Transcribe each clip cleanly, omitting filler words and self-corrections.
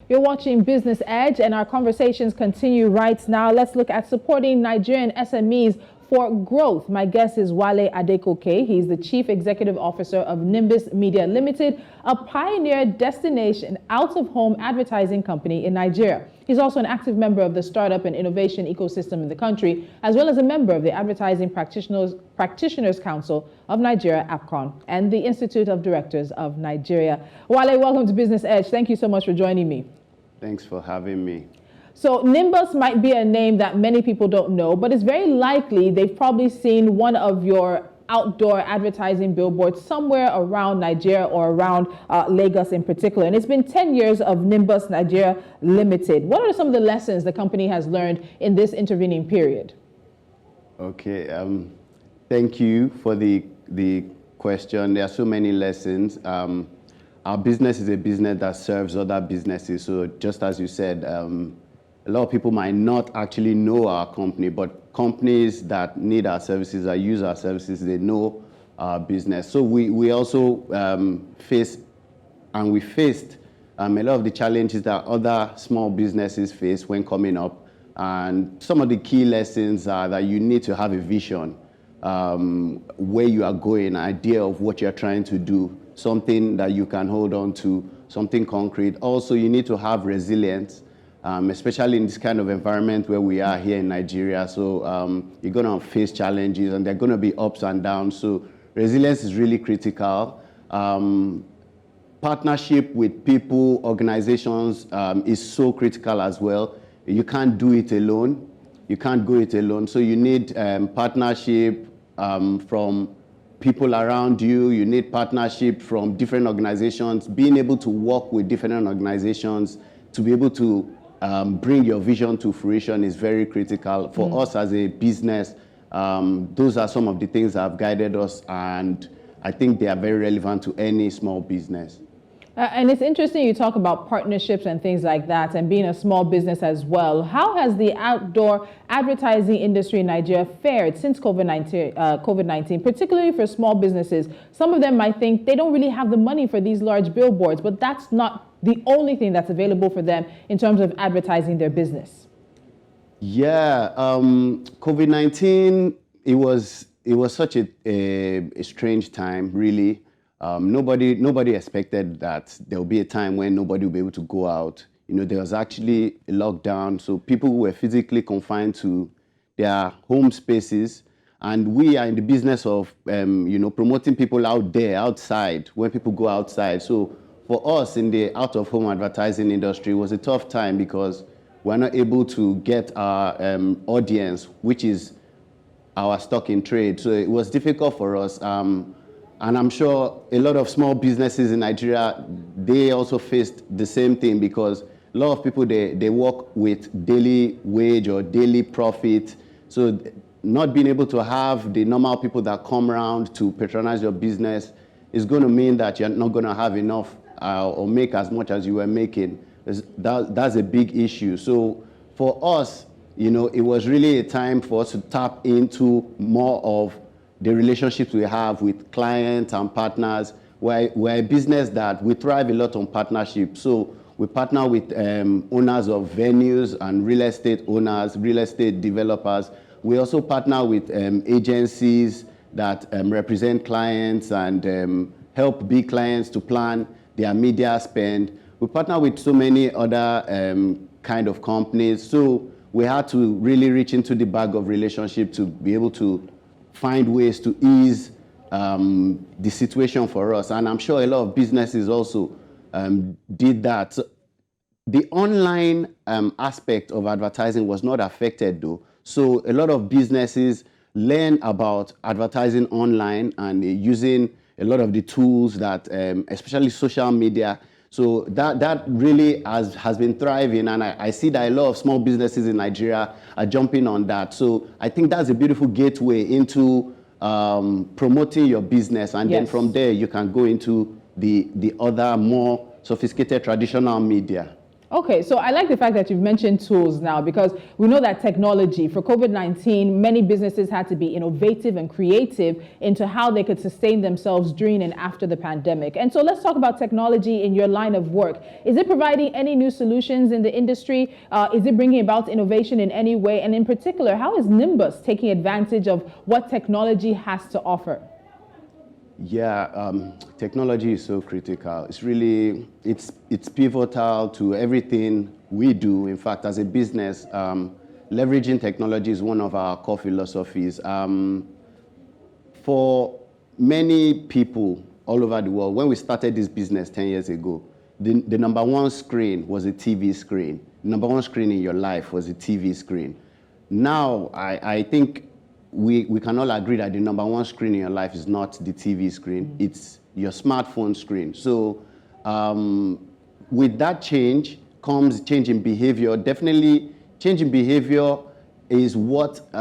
You're watching Business Edge, and our conversations continue right now. Let's look at supporting Nigerian SMEs for growth. My guest is Wale Adegoke. He's the Chief Executive Officer of Nimbus Media Limited, a pioneer destination out-of-home advertising company in Nigeria. He's also an active member of the startup and innovation ecosystem in the country, as well as a member of the Advertising Practitioners Council of Nigeria, APCON, and the Institute of Directors of Nigeria. Wale, welcome to Business Edge. Thank you so much for joining me. Thanks for having me. So Nimbus might be a name that many people don't know, but it's very likely they've probably seen one of your outdoor advertising billboards somewhere around Nigeria or around Lagos in particular. And it's been 10 years of Nimbus Nigeria Limited. What are some of the lessons the company has learned in this intervening period? Okay, thank you for the question. There are so many lessons. Our business is a business that serves other businesses. So just as you said, a lot of people might not actually know our company, but companies that need our services, that use our services, they know our business. So we also faced a lot of the challenges that other small businesses face when coming up. And some of the key lessons are that you need to have a vision, where you are going, an idea of what you're trying to do, something that you can hold on to, something concrete. Also, you need to have resilience, especially in this kind of environment where we are here in Nigeria. So you're going to face challenges, and they're going to be ups and downs. So resilience is really critical. Partnership with people, organizations is so critical as well. You can't do it alone. You can't go it alone. So you need partnership from people around you. You need partnership from different organizations. Being able to work with different organizations to be able to bring your vision to fruition is very critical. For us as a business, those are some of the things that have guided us, and I think they are very relevant to any small business. And it's interesting you talk about partnerships and things like that, and being a small business as well. How has the outdoor advertising industry in Nigeria fared since COVID-19, particularly for small businesses? Some of them might think they don't really have the money for these large billboards, but that's not the only thing that's available for them in terms of advertising their business. Yeah, COVID-19, it was such a strange time, really. Nobody expected that there would be a time when nobody would be able to go out. You know, there was actually a lockdown, so people were physically confined to their home spaces. And we are in the business of, promoting people out there, outside, when people go outside. So for us in the out-of-home advertising industry, it was a tough time because we're not able to get our audience, which is our stock in trade. So it was difficult for us. And I'm sure a lot of small businesses in Nigeria, they also faced the same thing, because a lot of people, they work with daily wage or daily profit. So not being able to have the normal people that come around to patronize your business is going to mean that you're not going to have enough or make as much as you were making. That's a big issue. So for us, it was really a time for us to tap into more of the relationships we have with clients and partners. We're a business that we thrive a lot on partnership. So we partner with owners of venues and real estate owners, real estate developers. We also partner with agencies that represent clients and help big clients to plan their media spend. We partner with so many other kind of companies. So we had to really reach into the bag of relationship to be able to find ways to ease the situation for us. And I'm sure a lot of businesses also did that. So the online aspect of advertising was not affected though. So a lot of businesses learn about advertising online and using a lot of the tools that, especially social media. So that really has been thriving, and I see that a lot of small businesses in Nigeria are jumping on that. So I think that's a beautiful gateway into promoting your business, and then from there you can go into the other more sophisticated traditional media. Okay, so I like the fact that you've mentioned tools now, because we know that technology for COVID-19, many businesses had to be innovative and creative into how they could sustain themselves during and after the pandemic. And so let's talk about technology in your line of work. Is it providing any new solutions in the industry? Is it bringing about innovation in any way? And in particular, how is Nimbus taking advantage of what technology has to offer? Yeah, technology is so critical. It's really, it's pivotal to everything we do. In fact, as a business, leveraging technology is one of our core philosophies. For many people all over the world, when we started this business 10 years ago, the number one screen was a TV screen. The number one screen in your life was a TV screen. Now, I think we can all agree that the number one screen in your life is not the TV screen, it's your smartphone screen. So with that change comes change in behavior. Definitely change in behavior is what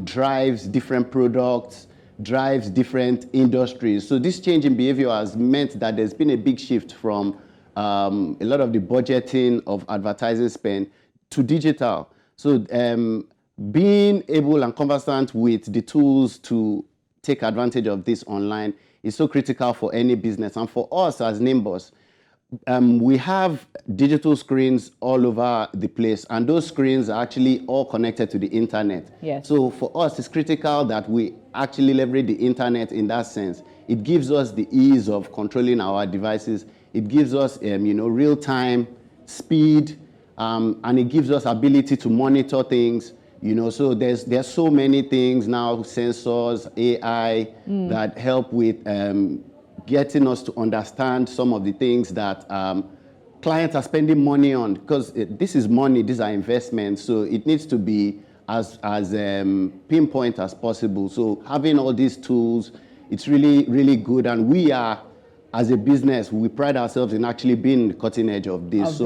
drives different products, drives different industries. So this change in behavior has meant that there's been a big shift from a lot of the budgeting of advertising spend to digital. So being able and conversant with the tools to take advantage of this online is so critical for any business. And for us as Nimbus, we have digital screens all over the place, and those screens are actually all connected to the internet. Yes. So for us, it's critical that we actually leverage the internet in that sense. It gives us the ease of controlling our devices. It gives us, real-time speed, and it gives us ability to monitor things. So there's so many things now, sensors, AI, that help with getting us to understand some of the things that clients are spending money on, because this is money, these are investments, so it needs to be as pinpoint as possible. So having all these tools, it's really, really good, and we are, as a business, we pride ourselves in actually being the cutting edge of this.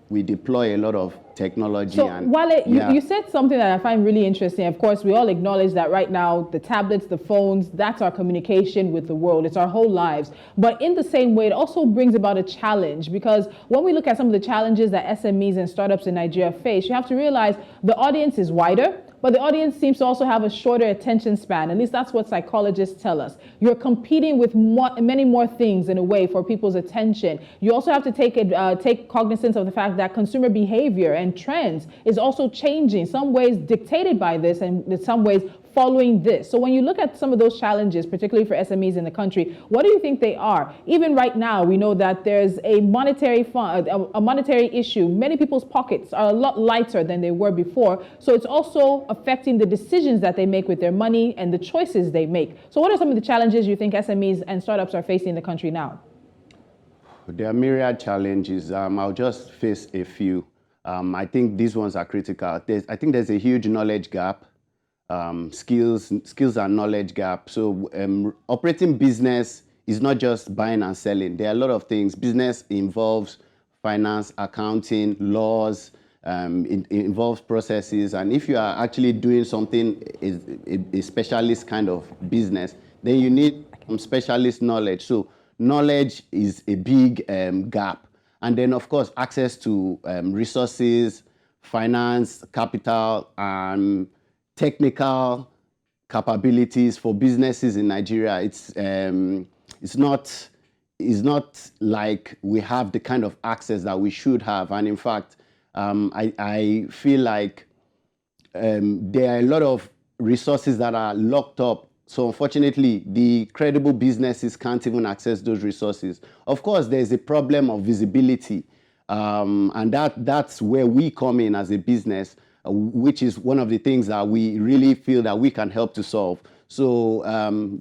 We deploy a lot of technology. So, Wale, you said something that I find really interesting. Of course, we all acknowledge that right now, the tablets, the phones, that's our communication with the world. It's our whole lives. But in the same way, it also brings about a challenge, because when we look at some of the challenges that SMEs and startups in Nigeria face, you have to realize the audience is wider, but the audience seems to also have a shorter attention span. At least that's what psychologists tell us. You're competing with many more things in a way for people's attention. You also have to take cognizance of the fact that consumer behavior and trends is also changing, some ways dictated by this and in some ways following this. So when you look at some of those challenges, particularly for SMEs in the country, what do you think they are? Even right now, we know that there's a monetary issue. Many people's pockets are a lot lighter than they were before. So it's also affecting the decisions that they make with their money and the choices they make. So what are some of the challenges you think SMEs and startups are facing in the country now? There are myriad challenges. I'll just face a few. I think these ones are critical. I think there's a huge knowledge gap. Skills and knowledge gap. So operating business is not just buying and selling. There are a lot of things. Business involves finance, accounting, laws, it involves processes. And if you are actually doing something, a specialist kind of business, then you need some specialist knowledge. So knowledge is a big gap. And then, of course, access to resources, finance, capital, and technical capabilities for businesses in Nigeria. It's not like we have the kind of access that we should have. And in fact, I feel like there are a lot of resources that are locked up. So unfortunately, the credible businesses can't even access those resources. Of course, there's a problem of visibility. And that's where we come in as a business, which is one of the things that we really feel that we can help to solve. So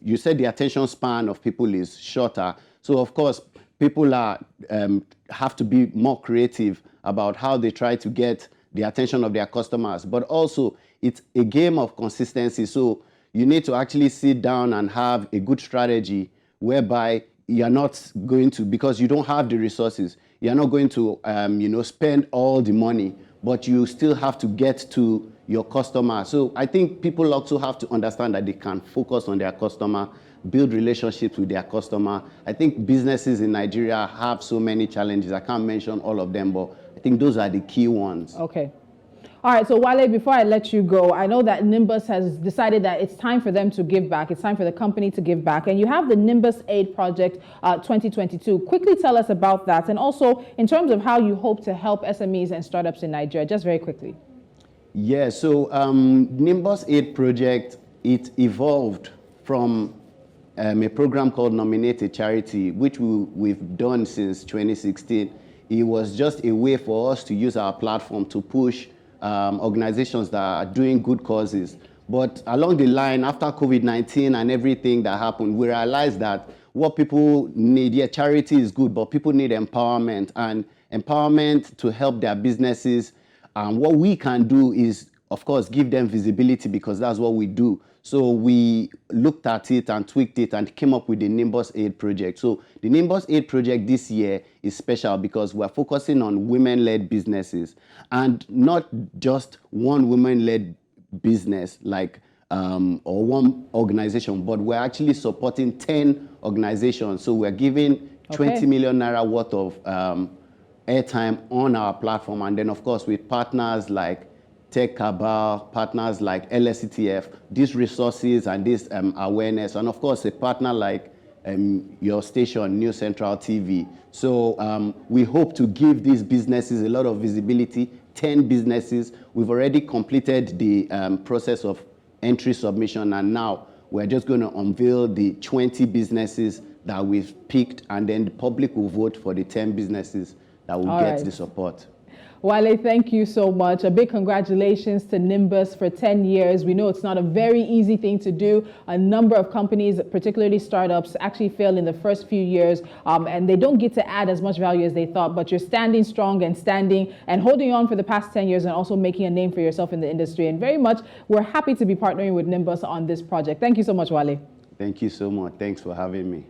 you said the attention span of people is shorter. So of course, people have to be more creative about how they try to get the attention of their customers. But also, it's a game of consistency. So you need to actually sit down and have a good strategy whereby you're not going to, because you don't have the resources, you're not going to spend all the money, but you still have to get to your customer. So I think people also have to understand that they can focus on their customer, build relationships with their customer. I think businesses in Nigeria have so many challenges. I can't mention all of them, but I think those are the key ones. Okay. All right, so Wale, before I let you go, I know that Nimbus has decided that it's time for them to give back. It's time for the company to give back. And you have the Nimbus Aid Project 2022. Quickly tell us about that. And also, in terms of how you hope to help SMEs and startups in Nigeria, just very quickly. Yeah, so Nimbus Aid Project, it evolved from a program called Nominate a Charity, which we've done since 2016. It was just a way for us to use our platform to push organizations that are doing good causes. But along the line, after COVID-19 and everything that happened, we realized that what people need, yeah, charity is good, but people need empowerment, and empowerment to help their businesses. What we can do is, of course, give them visibility, because that's what we do. So we looked at it and tweaked it and came up with the Nimbus Aid Project. So the Nimbus Aid Project this year is special because we're focusing on women-led businesses, and not just one women-led business like or one organization, but we're actually supporting 10 organizations. So we're giving 20 million naira worth of airtime on our platform, and then of course with partners like Tech Cabal, partners like LSETF, these resources and this awareness, and of course a partner like your station, New Central TV. So we hope to give these businesses a lot of visibility, 10 businesses. We've already completed the process of entry submission, and now we're just going to unveil the 20 businesses that we've picked, and then the public will vote for the 10 businesses that will get the support. Wale, thank you so much. A big congratulations to Nimbus for 10 years. We know it's not a very easy thing to do. A number of companies, particularly startups, actually fail in the first few years, and they don't get to add as much value as they thought, but you're standing strong and standing and holding on for the past 10 years and also making a name for yourself in the industry. And very much, we're happy to be partnering with Nimbus on this project. Thank you so much, Wale. Thank you so much. Thanks for having me.